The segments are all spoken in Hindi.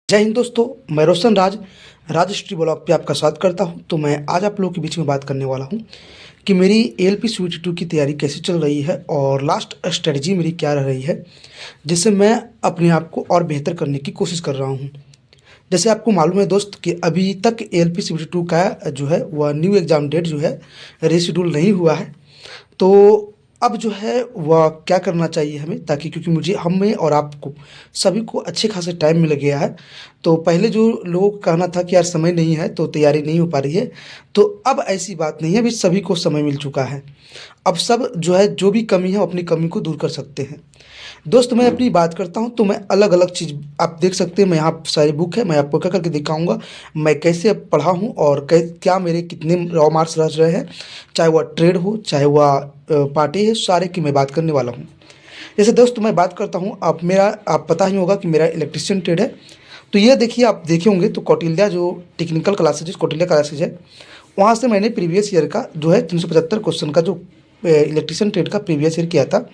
जय हिंद दोस्तों। मैं रोशन राज राजश्री ब्लॉग पे आपका स्वागत करता हूं। तो मैं आज आप लोगों के बीच में बात करने वाला हूं कि मेरी एएलपी स्वीट 2 की तैयारी कैसे चल रही है और लास्ट स्ट्रेटजी मेरी क्या रह रही है, जिससे मैं अपने आप को और बेहतर करने की कोशिश कर रहा हूं। जैसे आपको मालूम है दोस्त कि अभी तक एएलपी स्वीट 2 का जो है वह न्यू एग्ज़ाम डेट जो है रीशेड्यूल नहीं हुआ है। तो अब जो है वह क्या करना चाहिए हमें, ताकि क्योंकि मुझे हमें और आपको सभी को अच्छे खासे टाइम मिल गया है। तो पहले जो लोगों का कहना था कि यार समय नहीं है तो तैयारी नहीं हो पा रही है, तो अब ऐसी बात नहीं है, अभी सभी को समय मिल चुका है। अब सब जो है जो भी कमी है वो अपनी कमी को दूर कर सकते हैं। दोस्त मैं अपनी बात करता हूँ तो मैं अलग-अलग चीज़ आप देख सकते हैं। मैं यहाँ सारी बुक है, मैं आपको कर करके दिखाऊँगा मैं कैसे अब पढ़ा हूँ और कै क्या मेरे कितने रॉ मार्क्स रह रहे हैं, चाहे वह ट्रेड हो, चाहे वह पार्टी है, सारे की मैं बात करने वाला हूँ। जैसे दोस्त मैं बात करता हूँ, आप मेरा आप पता ही होगा कि मेरा इलेक्ट्रीशियन ट्रेड है। तो ये देखिए, आप देखे होंगे तो कौटिल्या जो टेक्निकल क्लासेज कौटिल्या क्लासेज है, वहाँ से मैंने प्रीवियस ईयर का जो है 375 क्वेश्चन का जो इलेक्ट्रीशियन ट्रेड का प्रीवियस ईयर किया था।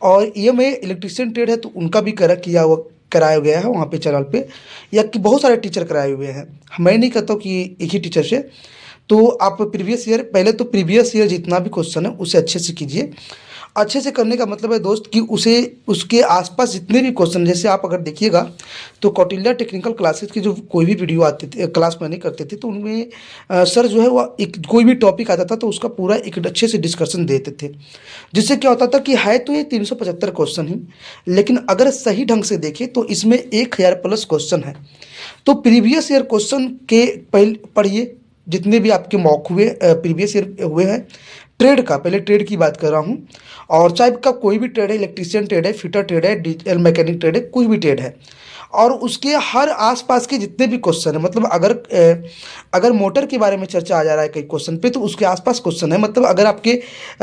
और ये मैं इलेक्ट्रीशियन ट्रेड है तो उनका भी कराया गया है वहाँ पे चैनल पे, या कि बहुत सारे टीचर कराए हुए हैं। मैं नहीं कहता हूँ कि एक ही टीचर से। तो आप प्रीवियस ईयर, पहले तो प्रीवियस ईयर जितना भी क्वेश्चन है उसे अच्छे से कीजिए। अच्छे से करने का मतलब है दोस्त कि उसे उसके आसपास जितने भी क्वेश्चन, जैसे आप अगर देखिएगा तो कौटिल्या टेक्निकल क्लासेस की जो कोई भी वीडियो आते थे, क्लास मैंने करते थे, तो उनमें सर जो है वह एक कोई भी टॉपिक आता था तो उसका पूरा एक अच्छे से डिस्कशन देते थे। जिससे क्या होता था कि है तो ये 375 क्वेश्चन ही, लेकिन अगर सही ढंग से देखें तो इसमें 1000 प्लस क्वेश्चन है। तो प्रीवियस ईयर क्वेश्चन के पहले पढ़िए, जितने भी आपके मॉक हुए प्रीवियस ईयर हुए हैं ट्रेड का, पहले ट्रेड की बात कर रहा हूँ। और चाहे का कोई भी ट्रेड है, इलेक्ट्रीशियन ट्रेड है, फिटर ट्रेड है, डिजिटल मैकेनिक ट्रेड है, कोई भी ट्रेड है, और उसके हर आसपास के जितने भी क्वेश्चन है, मतलब अगर मोटर के बारे में चर्चा आ जा रहा है कई क्वेश्चन पे, तो उसके आसपास क्वेश्चन है। मतलब अगर आपके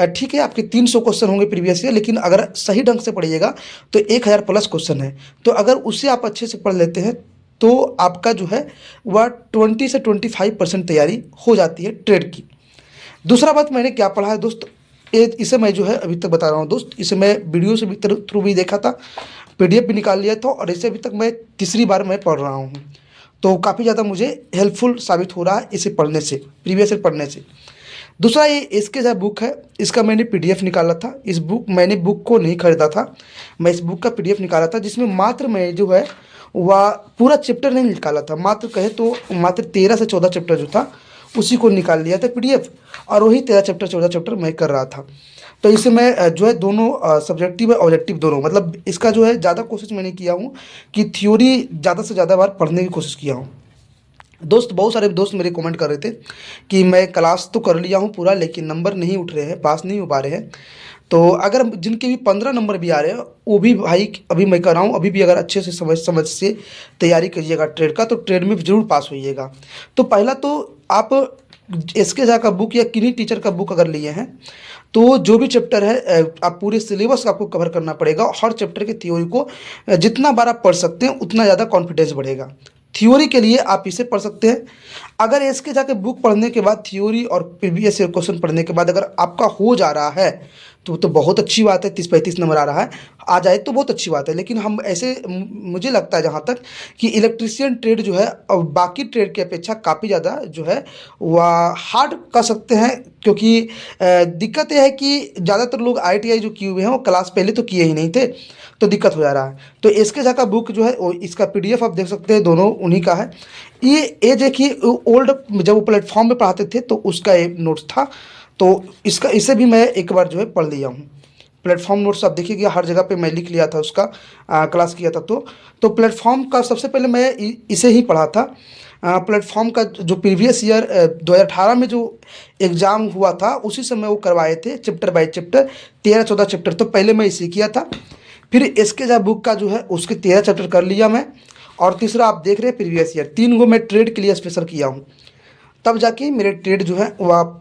ठीक है, आपके 300 क्वेश्चन होंगे प्रीवियस ईयर, लेकिन अगर सही ढंग से पढ़िएगा तो 1000 प्लस क्वेश्चन है। तो अगर उसे आप अच्छे से पढ़ लेते हैं तो आपका जो है वह 20 से 25% तैयारी हो जाती है ट्रेड की। दूसरा बात मैंने क्या पढ़ा है दोस्त, इसे मैं जो है अभी तक बता रहा हूँ दोस्त, इसे मैं वीडियो से भी थ्रू भी देखा था, पीडीएफ भी निकाल लिया था, और इसे अभी तक मैं तीसरी बार मैं पढ़ रहा हूँ। तो काफ़ी ज़्यादा मुझे हेल्पफुल साबित हो रहा है इसे पढ़ने से, प्रीवियस ईयर पढ़ने से। दूसरा, ये इसके जो बुक है इसका मैंने पीडीएफ निकाला था। मैंने बुक को नहीं खरीदा था, मैं इस बुक का पीडीएफ निकाला था, जिसमें मात्र मैं जो है वह पूरा चैप्टर नहीं निकाला था, मात्र कहे तो मात्र 13 से 14 चैप्टर जो था उसी को निकाल लिया था पीडीएफ, और वही 13 चैप्टर 14 चैप्टर मैं कर रहा था। तो इसे मैं जो है दोनों सब्जेक्टिव और ऑब्जेक्टिव दोनों, मतलब इसका जो है ज़्यादा कोशिश मैंने किया हूँ कि थ्योरी ज़्यादा से ज़्यादा बार पढ़ने की कोशिश किया हूँ। दोस्त बहुत सारे दोस्त मेरे कमेंट कर रहे थे कि मैं क्लास तो कर लिया हूँ पूरा, लेकिन नंबर नहीं उठ रहे हैं, पास नहीं हो पा रहे हैं। तो अगर जिनके भी 15 नंबर भी आ रहे हैं, वो भी भाई अभी मैं कर रहा हूँ, अभी भी अगर अच्छे से समझ समझ से तैयारी करिएगा ट्रेड का, तो ट्रेड में ज़रूर पास होइएगा। तो पहला तो आप एसके झा का बुक या किन्हीं टीचर का बुक अगर लिए हैं तो जो भी चैप्टर है आप पूरे सिलेबस आपको कवर करना पड़ेगा। हर चैप्टर की थ्योरी को जितना बार आप पढ़ सकते हैं उतना ज़्यादा कॉन्फिडेंस बढ़ेगा। थ्योरी के लिए आप इसे पढ़ सकते हैं। अगर इसके जाके बुक पढ़ने के बाद थ्योरी और प्रीवियस ईयर क्वेश्चन पढ़ने के बाद अगर आपका हो जा रहा है तो बहुत अच्छी बात है, 30-35 नंबर आ रहा है, आ जाए तो बहुत अच्छी बात है। लेकिन हम ऐसे मुझे लगता है जहाँ तक कि इलेक्ट्रीशियन ट्रेड जो है और बाकी ट्रेड की अपेक्षा काफ़ी ज़्यादा जो है वह हार्ड कर सकते हैं, क्योंकि दिक्कत यह है कि ज़्यादातर लोग आईटीआई जो किए हुए हैं वो क्लास पहले तो किए ही नहीं थे, तो दिक्कत हो जा रहा है। तो इसके झा का बुक जो है वो, इसका पीडीएफ आप देख सकते हैं, दोनों उन्हीं का है। ये देखिए ओल्ड जब वो प्लेटफॉर्म पे पढ़ाते थे तो उसका एक नोट्स था, तो इसे भी मैं एक बार जो है पढ़ लिया हूँ। प्लेटफॉर्म नोट्स आप देखिएगा हर जगह पे मैं लिख लिया था उसका, क्लास किया था तो प्लेटफॉर्म का सबसे पहले मैं इसे ही पढ़ा था। प्लेटफॉर्म का जो प्रीवियस ईयर 2018 में जो एग्ज़ाम हुआ था उसी समय वो करवाए थे, चैप्टर बाय चैप्टर 13-14 चैप्टर, तो पहले मैं इसे किया था। फिर इसके जो बुक का जो है उसके 13 चैप्टर कर लिया मैं, और तीसरा आप देख रहे हैं प्रीवियस ईयर, 3 गो मैं ट्रेड के लिए स्पेशल किया हूँ। तब जाके मेरे ट्रेड जो है वह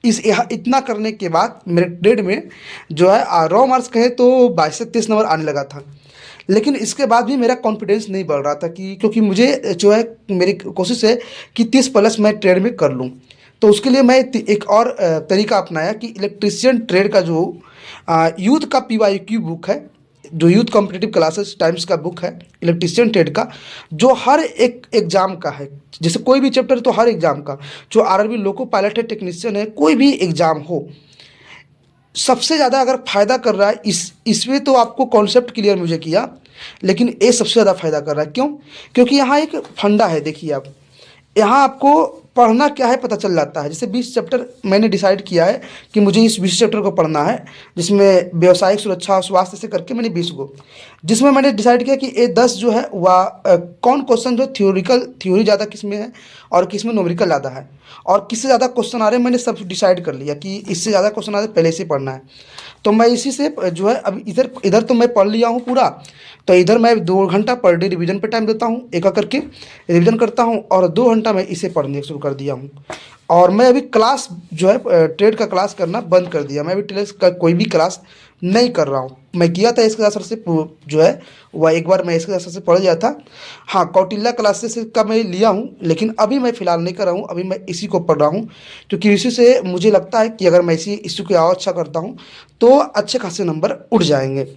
इतना करने के बाद मेरे ट्रेड में जो है रॉ मार्क्स कहे तो 22 से 30 नंबर आने लगा था। लेकिन इसके बाद भी मेरा कॉन्फिडेंस नहीं बढ़ रहा था, कि क्योंकि मुझे जो है मेरी कोशिश है कि 30 प्लस मैं ट्रेड में कर लूँ। तो उसके लिए मैं एक और तरीका अपनाया कि इलेक्ट्रीशियन ट्रेड का जो यूथ का पीवाईक्यू बुक है, जो यूथ कॉम्पिटिटिव क्लासेस टाइम्स का बुक है इलेक्ट्रीशियन ट्रेड का, जो हर एक एग्ज़ाम का है। जैसे कोई भी चैप्टर तो हर एग्ज़ाम का, जो आरआरबी लोको पायलट है, टेक्नीशियन है, कोई भी एग्ज़ाम हो, सबसे ज़्यादा अगर फ़ायदा कर रहा है इसमें तो आपको कॉन्सेप्ट क्लियर मुझे किया, लेकिन ये सबसे ज़्यादा फ़ायदा कर रहा है। क्यों? क्योंकि यहाँ एक फंडा है, देखिए आप, यहाँ आपको पढ़ना क्या है पता चल जाता है। जैसे 20 चैप्टर मैंने डिसाइड किया है कि मुझे इस 20 चैप्टर को पढ़ना है, जिसमें व्यावसायिक सुरक्षा और स्वास्थ्य से करके मैंने 20 को, जिसमें मैंने डिसाइड किया कि ये 10 जो है वह कौन क्वेश्चन जो थ्योरी ज़्यादा किस में है और किस में न्यूमेरिकल ज़्यादा है और किससे ज़्यादा क्वेश्चन आ रहे हैं, मैंने सब डिसाइड कर लिया कि इससे ज़्यादा क्वेश्चन आ रहे हैं, पहले से पढ़ना है। तो मैं इसी से जो है अब इधर इधर तो मैं पढ़ लिया हूँ पूरा, तो इधर मैं 2 घंटा पर डे रिवीजन पे टाइम देता हूँ, एक एक करके रिवीजन करता हूँ, और 2 घंटा मैं इसे पढ़ने शुरू कर दिया हूँ। और मैं अभी क्लास जो है ट्रेड का क्लास करना बंद कर दिया, मैं अभी ट्रेड का कोई भी क्लास नहीं कर रहा हूँ। मैं किया था इसके सर से जो है वह एक बार मैं इसके सर से पढ़ लिया था। हाँ, कौटिल्य क्लासेस का मैं लिया हूँ, लेकिन अभी मैं फ़िलहाल नहीं कर रहा हूँ, अभी मैं इसी को पढ़ रहा हूँ, क्योंकि इसी से मुझे लगता है कि अगर मैं इसी को और अच्छा करता हूँ तो अच्छे खासे नंबर उठ जाएंगे।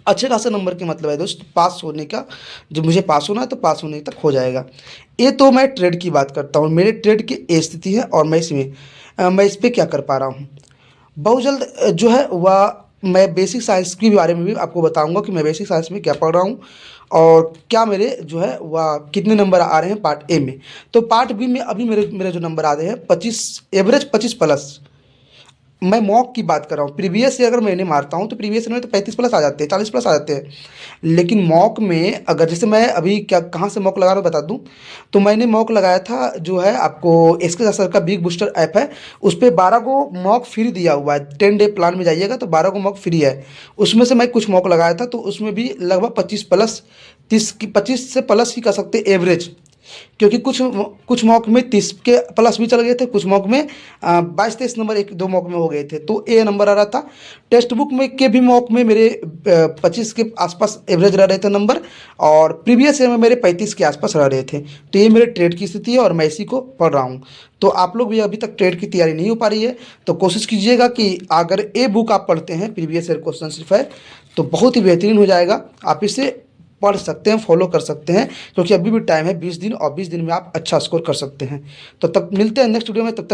अच्छे खासे नंबर के मतलब है दोस्त पास होने का, जब मुझे पास होना है तो पास होने तक हो जाएगा। ये तो मैं ट्रेड की बात करता हूँ, मेरे ट्रेड की ये स्थिति है, और मैं इस पे क्या कर पा रहा हूँ। बहुत जल्द जो है वह मैं बेसिक साइंस के बारे में भी आपको बताऊंगा कि मैं बेसिक साइंस में क्या पढ़ रहा हूँ और क्या मेरे जो है वह कितने नंबर आ रहे हैं पार्ट ए में। तो पार्ट बी में अभी मेरे मेरे जो नंबर आ रहे हैं 25, एवरेज 25 प्लस। मैं मॉक की बात कर रहा हूँ, प्रीवियस से अगर मैंने मारता हूँ तो प्रीवियस में तो 35 प्लस आ जाते हैं, 40 प्लस आ जाते हैं। लेकिन मॉक में अगर जैसे मैं अभी क्या कहाँ से मॉक लगा रहा हूँ बता दूँ, तो मैंने मॉक लगाया था जो है आपको इसके सर का बिग बूस्टर ऐप है, उस पर 12 को मॉक फ्री दिया हुआ है। 10 डे प्लान में जाइएगा तो 12 को मॉक फ्री है। उसमें से मैं कुछ मॉक लगाया था, तो उसमें भी लगभग 25 प्लस, 30 की 25 से प्लस ही कर सकते एवरेज, क्योंकि कुछ मॉक में 30 के प्लस भी चल गए थे, कुछ मॉक में 22-23 नंबर एक दो मॉक में हो गए थे, तो ए नंबर आ रहा था। टेक्स्ट बुक में के भी मॉक में मेरे 25 के आसपास एवरेज रह रहे थे नंबर, और प्रीवियस ईयर में मेरे 35 के आसपास रह रहे थे। तो ये मेरे ट्रेड की स्थिति है और मैं इसी को पढ़ रहा हूँ। तो आप लोग भी अभी तक ट्रेड की तैयारी नहीं हो पा रही है तो कोशिश कीजिएगा कि अगर ए बुक आप पढ़ते हैं प्रीवियस ईयर क्वेश्चन सिर्फ है, तो बहुत ही बेहतरीन हो जाएगा। आप इसे पढ़ सकते हैं, फॉलो कर सकते हैं, क्योंकि अभी भी टाइम है 20 दिन, और 20 दिन में आप अच्छा स्कोर कर सकते हैं। तो तब मिलते हैं नेक्स्ट वीडियो में, तब तक